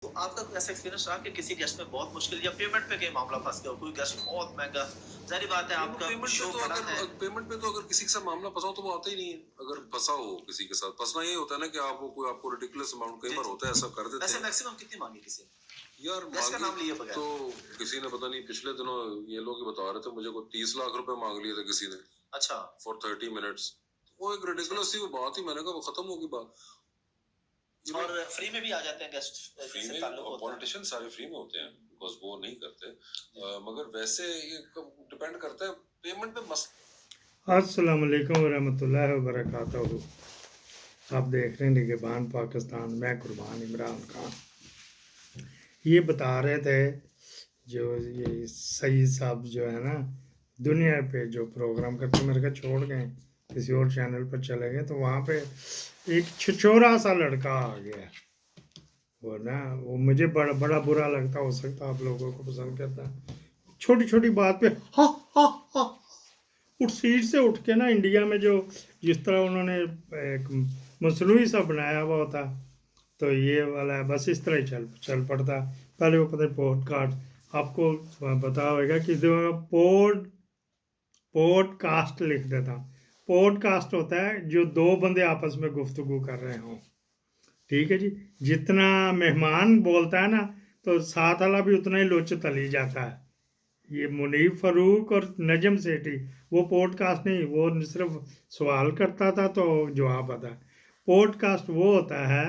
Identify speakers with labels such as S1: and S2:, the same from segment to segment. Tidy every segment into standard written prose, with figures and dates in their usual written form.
S1: तो आपका कोई ऐसा एक्सपीरियंस रहा कि किसी गेस्ट में बहुत मुश्किल या पेमेंट पे कहीं मामला फंस गया हो, कोई गेस्ट बहुत महंगा, जाहिर बात है आपका शो बड़ा है।
S2: पेमेंट पे तो अगर किसी के साथ मामला फंसा हो तो वो आता ही नहीं है। अगर फंसा हो किसी के साथ, फंसना ये होता है ना कि आप वो कोई आपको रिडिकुलस अमाउंट कई बार होता है ऐसा कर देते
S1: वैसे
S2: हैं।
S1: मैक्सिमम कितनी मांगी किसी ने?
S2: यार
S1: गेस्ट का नाम लिए बगैर
S2: तो किसी ने पता नहीं पिछले दिनों ये लोग ही बता रहे थे मुझे को 30 लाख रुपए मांग लिए थे किसी ने।
S1: अच्छा,
S2: फॉर 30 मिनट्स। वो एक रिडिकुलस सी वो बात ही, मैंने कहा वो खत्म होगी बात।
S1: और फ्री में भी आ जाते हैं गेस्ट,
S2: फ्री में पॉलिटिशियन सारे फ्री में होते हैं बिकॉज वो नहीं करते। मगर वैसे ये डिपेंड करता है पेमेंट पे मस।
S3: अस्सलाम वालेकुम वरहमतुल्लाहि वबरकातुहू। आप देख रहे हैं निगहबान पाकिस्तान, मैं कुर्बान इमरान खान। ये बता रहे थे जो ये सईद साहब जो है ना दुनिया पे जो प्रोग्राम करते, मेरे को छोड़ गए किसी और चैनल पर चले गए, तो वहाँ पे एक छिछोरा सा लड़का आ गया। वो ना वो मुझे बड़ा बड़ा बुरा लगता, हो सकता आप लोगों को पसंद करता है। छोटी छोटी बात पे हा हा हा उठ सीट से उठ के ना, इंडिया में जो जिस तरह उन्होंने एक मसनूई सा बनाया हुआ होता, तो ये वाला है बस इस तरह ही चल पड़ता। पहले वो पता है पॉडकास्ट आपको पता होगा कि पॉडकास्ट लिख देता। पॉडकास्ट होता है जो दो बंदे आपस में गुफ्तगू कर रहे हों, ठीक है जी। जितना मेहमान बोलता है ना, तो साथ वाला भी उतना ही लोच तली जाता है। ये मुनीब फ़ारूक और नजम सेठी, वो पॉडकास्ट नहीं, वो सिर्फ सवाल करता था तो जवाब आता। पॉडकास्ट वो होता है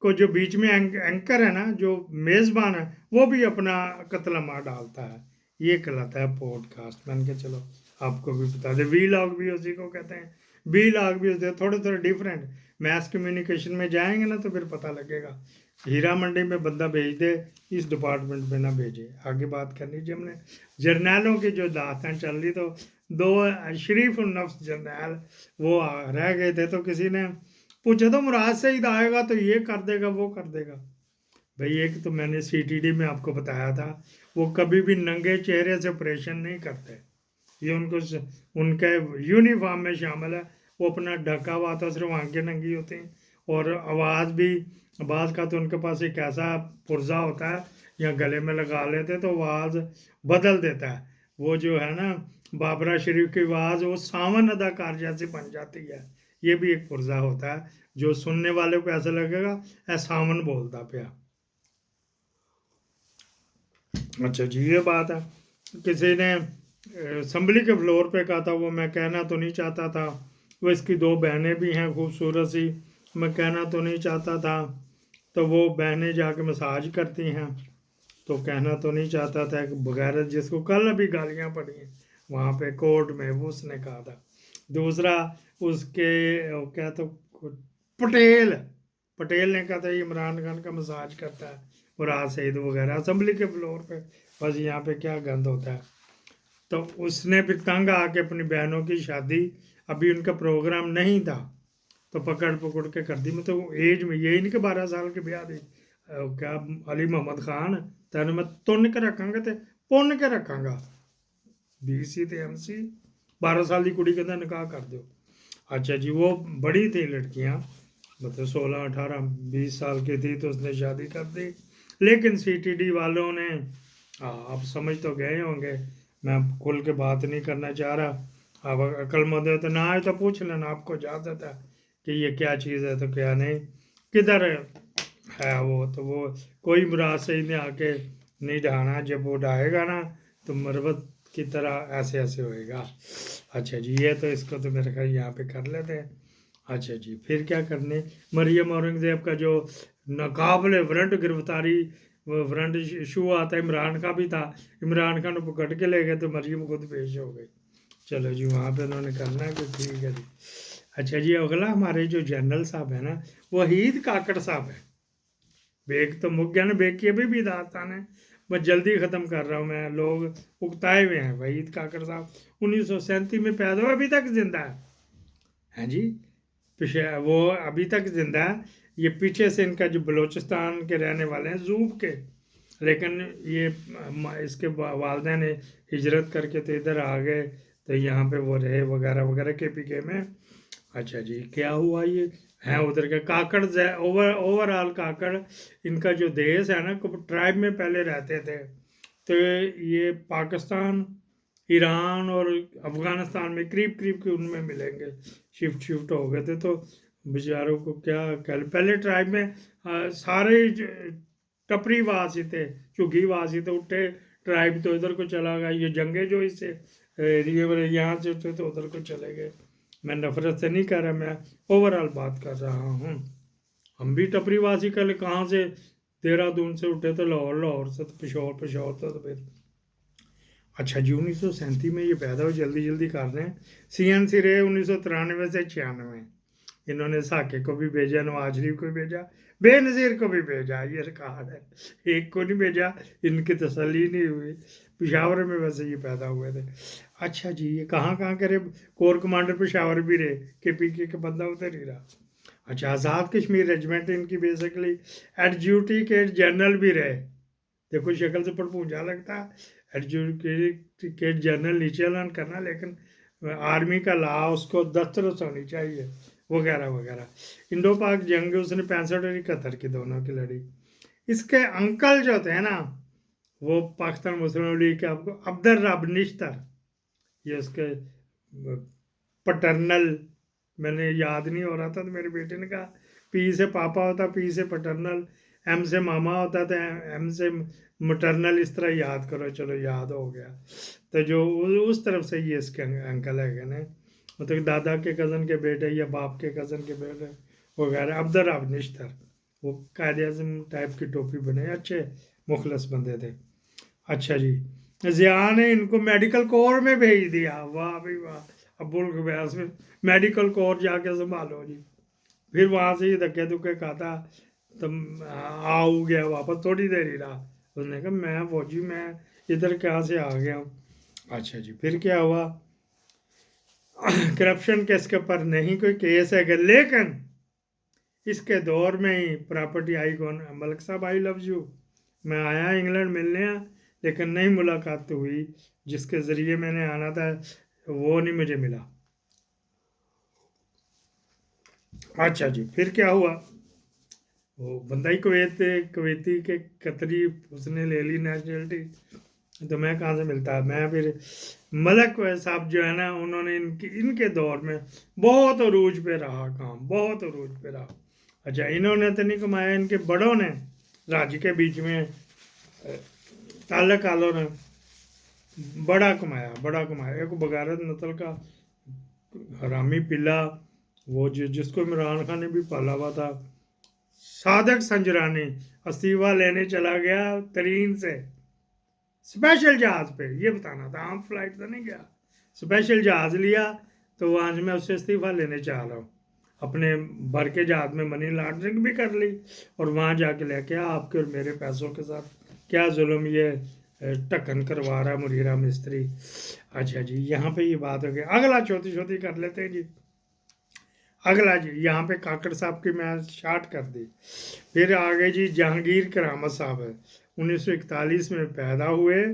S3: को जो बीच में एंकर है ना, जो मेज़बान है, वो भी अपना कतलमा डालता है। ये कहलाता है पॉडकास्ट। मैंने कहा चलो आपको भी बता दें। वी लॉग भी उसी को कहते हैं, बी लॉग भी होते हैं, थोड़े थोड़े डिफरेंट। मैस कम्युनिकेशन में जाएंगे ना तो फिर पता लगेगा। हीरा मंडी में बंदा भेज दे, इस डिपार्टमेंट में ना भेजे। आगे बात करनी जी हमने जर्नैलों की जो दास्तान चल रही, तो दो शरीफ नफ्स जर्नैल वो रह गए थे, तो किसी ने पूछा तो मुराद सईद आएगा तो ये कर देगा वो कर देगा। भाई एक तो मैंने सीटीडी में आपको बताया था, वो कभी भी नंगे चेहरे से ऑपरेशन नहीं करते। ये उनको उनके यूनिफॉर्म में शामिल है। वो अपना ढका हुआ था, सिर्फ आंखें नंगी होती हैं। और आवाज़ भी आवाज़ का तो उनके पास एक ऐसा पुर्जा होता है, या गले में लगा लेते तो आवाज़ बदल देता है। वो जो है ना बाबरा शरीफ की आवाज़ वो सावन अदाकार जैसी बन जाती है। ये भी एक पुर्जा होता है जो सुनने वाले को ऐसा लगेगा ऐ सावन बोलता पिया। अच्छा जी, ये बात है। किसी ने असम्बली के फ्लोर पे कहा था, वो मैं कहना तो नहीं चाहता था। वो इसकी दो बहनें भी हैं खूबसूरत सी, मैं कहना तो नहीं चाहता था। तो वो बहनें जाके मसाज करती हैं, तो कहना तो नहीं चाहता था कि बगैर जिसको कल अभी गालियाँ पड़ी हैं वहाँ पे कोर्ट में, वो उसने कहा था। दूसरा उसके क्या तो पटेल पटेल ने कहा था इमरान खान का मसाज करता है, मुराद सईद वगैरह असम्बली के फ्लोर पे। बस यहाँ पे क्या गंद होता है। तो उसने फिर तंग आके अपनी बहनों की शादी, अभी उनका प्रोग्राम नहीं था, तो पकड़ पकड़ के कर दी। मतलब एज में यही नहीं कि 12 साल के ब्याह दी। क्या अली मोहम्मद खान तेन मैं तुन के रखांगा तो पुन के रखांगा। बीसी ते एमसी 12 साल की कुड़ी कहता निकाह कर दो। अच्छा जी, वो बड़ी थी लड़कियां, मतलब 16 18 20 साल की थी, तो उसने शादी कर दी। लेकिन सीटीडी वालों ने, आप समझ तो गए होंगे, मैं खुल के बात नहीं करना चाह रहा। अब अक्लमंद हो तो ना आए तो पूछ लेना, आपको इजाज़त है कि ये क्या चीज़ है तो क्या नहीं, किधर है वो। तो वो कोई मुराद से ही ने आके नहीं ढाना, जब वो ढाएगा ना तो मरबत की तरह ऐसे ऐसे होएगा। अच्छा जी, ये तो इसको तो मेरे ख्याल यहाँ पे कर लेते हैं। अच्छा जी, फिर क्या करने, मरियम औरंगज़ेब का जो नाकाबिले वारंट गिरफ्तारी वारंट इशू आता है, इमरान का भी था। इमरान खान को पकड़ के ले गए तो मरियम खुद पेश हो गई। चलो जी, वहाँ पे उन्होंने करना है कि ठीक है जी। अच्छा जी, अगला हमारे जो जनरल साहब है ना, वहीद काकड़ साहब है। बेग तो मुक गया ना, बेग की अभी भी दास्तान है, बस जल्दी ख़त्म कर रहा हूँ मैं। लोग उकताए हुए हैं। वहीद काकड़ साहब 1937 में पैदा हुआ, अभी तक जिंदा है। हैं जी, पीछे वो अभी तक जिंदा है। ये पीछे से इनका जो बलूचिस्तान के रहने वाले हैं, जूब के, लेकिन ये इसके वालदेन ने हिजरत करके तो इधर आ गए, तो यहाँ पे वो रहे वगैरह वगैरह के पी के में। अच्छा जी, क्या हुआ ये है उधर के काकड़ ओवरऑल काकड़ इनका जो देश है ना, ट्राइब में पहले रहते थे, तो ये पाकिस्तान, ईरान और अफगानिस्तान में करीब करीब के उनमें मिलेंगे, शिफ्ट हो गए थे। तो बेचारों को क्या पहले ट्राइब में सारे टपरी वासी थे, झुग्गी वासी थे, उठे ट्राइब तो इधर को चला गया, ये जंगे जो इससे एरिए यहाँ से उठे तो उधर को चले गए। मैं नफरत से नहीं कर रहा, मैं ओवरऑल बात कर रहा हूँ। हम भी टपरी वासी कल कहाँ से देहरादून से उठे तो लाहौर से, तो पेशौर से, तो फिर अच्छा जी 1937 में ये पैदा हुए, जल्दी कर रहे हैं। CNC रहे 1993 से 96। इन्होंने साके को भी भेजा, नवाज शरीफ को भी भेजा, बेनज़ीर को भी भेजा, ये रिकॉर्ड है। एक को नहीं भेजा, इनकी तसल्ली नहीं हुई। पेशावर में वैसे ये पैदा हुए थे। अच्छा जी, ये कहाँ करे, कोर कमांडर पेशावर भी रहे, KPK का बंदा उधर ही रहा। अच्छा, आज़ाद कश्मीर रेजिमेंट इनकी बेसिकली एडजुकेट जनरल भी रहे। देखो शक्ल से पड़पूंजा लगता है, एडजुकेट जनरल नीचे ऐलान करना, लेकिन आर्मी का ला उसको दस्तरस होनी चाहिए, वगैरह वगैरह। इंडो पाक जंग उसने 65 और 71 की दोनों की लड़ी। इसके अंकल जो थे ना, वो पाकिस्तान मुस्लिम लीग के आपको अब्दुल रब निश्तर, ये उसके पटर्नल, मैंने याद नहीं हो रहा था तो मेरे बेटे ने कहा P से पापा होता, P से पटर्नल, M से मामा होता था, M से मटर्नल, इस तरह याद करो, चलो याद हो गया। तो जो उस तरफ से ये इसके अंकल है ना, मतलब दादा के कज़न के बेटे या बाप के कज़न के बेटे वगैरह। अब्दुल रब निश्तर, वो कायदे आज़म टाइप की टोपी बने, अच्छे मुखलस बंदे थे। अच्छा जी, ज़िया ने इनको मेडिकल कोर में भेज दिया, वाह भाई वाह, अब्बुल गयास में मेडिकल कोर जाके संभालो जी। फिर वहाँ से ही धक्के धुक्के खाता, तब आऊ गया वापस, थोड़ी देर ही रहा। उसने कहा मैं फौजी, मैं इधर कहाँ से आ गया हूँ। अच्छा जी, फिर क्या हुआ, करप्शन के इसके ऊपर नहीं कोई केस है, लेकिन इसके दौर में ही प्रॉपर्टी आई कौन, मलिक साहब आई लव यू, मैं आया इंग्लैंड मिलने, लेकिन नहीं मुलाकात तो हुई, जिसके ज़रिए मैंने आना था वो नहीं मुझे मिला। अच्छा जी, फिर क्या हुआ, वो बंदा ही कुवैती के कतरी, उसने ले ली नेशनलिटी, तो मैं कहाँ से मिलता। मैं फिर मलक साहब जो है ना, उन्होंने इनके दौर में बहुत अरूज पे रहा काम, बहुत अरूज पे रहा। अच्छा, इन्होंने तो नहीं कमाया, इनके बड़ों ने राज्य के बीच में ताल्लुक वालों ने बड़ा कमाया। एक बगारत नस्ल का हरामी पिल्ला, वो जिसको इमरान खान ने भी पाला हुआ था, सादक संजरानी, इस्तीफा लेने चला गया तरीन से, स्पेशल जहाज पे, ये बताना था, आम फ्लाइट से नहीं गया, स्पेशल जहाज लिया। तो वहाँ से मैं उससे इस्तीफा लेने चाह रहा हूँ, अपने भर के जहाज में मनी लॉन्ड्रिंग भी कर ली, और वहाँ जाके लेके आपके और मेरे पैसों के साथ क्या जुल्म ये टक्कन करवा रहा मुनीरा मिस्त्री। अच्छा जी, यहाँ पे ये बात हो गई। अगला छोटी कर लेते हैं जी। अगला जी, यहाँ पे काकड़ साहब की मैं शार्ट कर दी। फिर आगे जी जहांगीर करामत साहब है, 1941 में पैदा हुए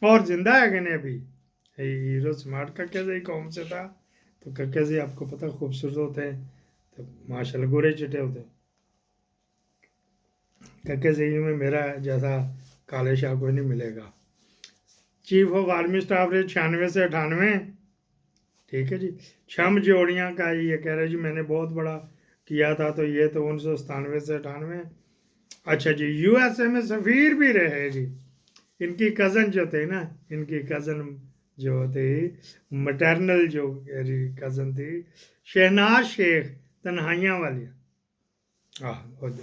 S3: और जिंदा है कि नहीं अभी। हीरो स्मार्ट कक्के से ही कौम से था, तो कक्के से आपको पता खूबसूरत होते हैं, तो माशाल्लाह गोरे चिटे होते हैं। कक्के से ही में मेरा जैसा काले शाह कोई नहीं मिलेगा। चीफ ऑफ आर्मी स्टाफ रहे 96 से 98, ठीक है जी। छम जोड़ियाँ का ये कह रहे जी मैंने बहुत बड़ा किया था, तो ये तो 1997 से 98। अच्छा जी, USA में सफ़ीर भी रहे जी। इनकी कज़न जो थे ना, इनकी कज़न जो थी, मटरनल जो कज़न थी, शहनाज शेख तन्हाइयाँ वाली,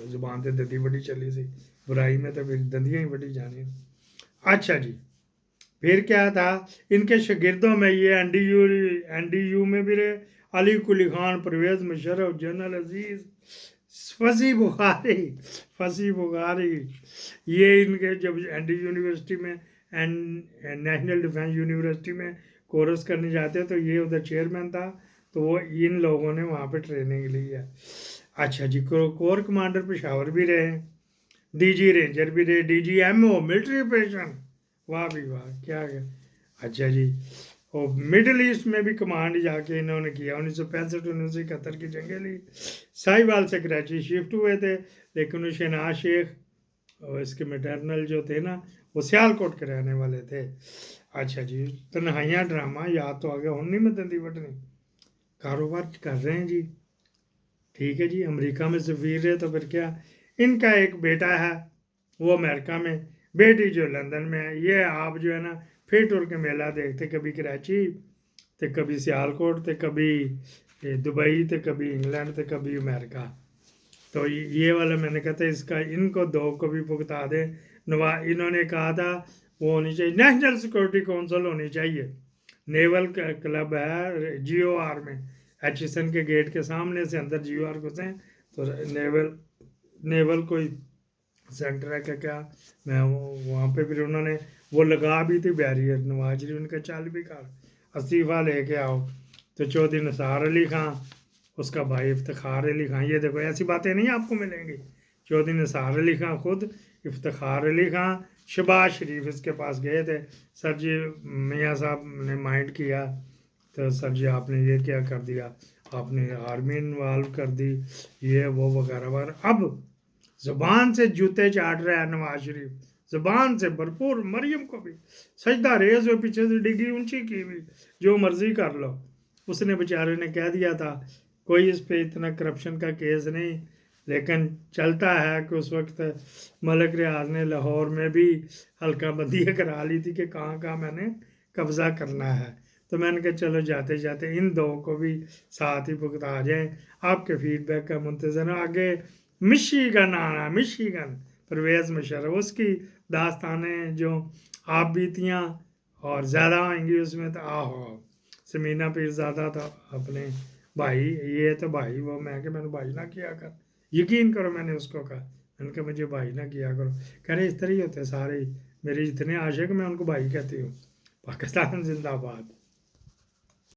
S3: जुबान तो दंदी बड़ी चली सी, बुराई में तो फिर दंदियाँ ही बड़ी जानी। अच्छा जी, फिर क्या था, इनके शागिर्दों में ये NDU में भी रहे, अली कुली खान, परवेज़ मुशर्रफ, जनरल अजीज़, फसी बुखारी, ये इनके जब NDU यूनिवर्सिटी में नेशनल डिफेंस यूनिवर्सिटी में कोर्स करने जाते हैं, तो ये उधर चेयरमैन था, तो वो इन लोगों ने वहाँ पे ट्रेनिंग ली है। अच्छा जी, कोर कमांडर पेशावर भी रहे, DG रेंजर भी रहे, DG MO मिलिट्री ऑपरेशन, वाह भी वाह, क्या है। अच्छा जी, और मिडल ईस्ट में भी कमांड जाके इन्होंने किया 1965 1971 की जंगें ली। साहिवाल से कराची शिफ्ट हुए थे, लेकिन शहनाज शेख और इसके मैटरनल जो थे ना वो सियालकोट के रहने वाले थे। अच्छा जी, तन्हाइयाँ ड्रामा याद तो आ गया, हूँ नहीं मैं दंदी वटनी, कारोबार कर रहे हैं जी, ठीक है जी, अमेरिका में सफ़ीर है तो फिर क्या। इनका एक बेटा है वो अमेरिका में, बेटी जो लंदन में है। ये आप जो है ना फिर टूर के मेला देखते, कभी कराची तो कभी सियालकोट तो कभी दुबई तो कभी इंग्लैंड तो कभी अमेरिका। तो ये वाला मैंने कहा था इसका, इनको दो को भी भुगता दे। इन्होंने कहा था वो होनी चाहिए, नेशनल सिक्योरिटी काउंसिल होनी चाहिए। नेवल क्लब है GOR में, एचिसन के गेट के सामने से अंदर GOR घुसे तो नेवल कोई सेंटर है क्या मैं वहाँ पे फिर उन्होंने वो लगा भी थी बैरियर। नवाज शरीफ उनका चल भी कर इस्तीफ़ा लेके आओ, तो चौधरी निसार अली खां उसका भाई इफ्तिखार अली खां, ये देखो ऐसी बातें नहीं आपको मिलेंगी। चौधरी निसार अली खां खुद, इफ्तिखार अली खां, शहबाज शरीफ इसके पास गए थे, सर जी मियाँ साहब ने माइंड किया तो सर जी आपने ये क्या कर दिया, आपने आर्मी इन्वॉल्व कर दी, ये वो वगैरह वगैरह। अब ज़ुबान से जूते चाट रहा है नवाज शरीफ, ज़ुबान से भरपूर। मरियम को भी सजदा रेज हुए, पीछे से डिग्री ऊंची की हुई, जो मर्जी कर लो। उसने बेचारे ने कह दिया था कोई इस पे इतना करप्शन का केस नहीं, लेकिन चलता है कि उस वक्त मलिक रियाज ने लाहौर में भी हल्का बंदी करा ली थी कि कहाँ कहाँ मैंने कब्ज़ा करना है। तो मैंने कहा चलो जाते जाते इन दो को भी साथ ही भुगता जाएँ। आपके फीडबैक का मुंतज़र है। आगे मिशिगन आना, मिशिगन परवेज़ मुशर्रफ, उसकी दास्तानें जो आप बीतियाँ और ज़्यादा आएंगी उसमें, तो आहो समीना पीरज़ादा था अपने भाई, ये तो भाई वो, मैं कि मैंने भाई ना किया कर, यकीन करो मैंने उसको कहा, मैंने कहा मुझे भाई ना किया करो। कह रहे इस तरह ही होते सारे, मेरे जितने आशिक मैं उनको भाई कहती हूँ। पाकिस्तान जिंदाबाद।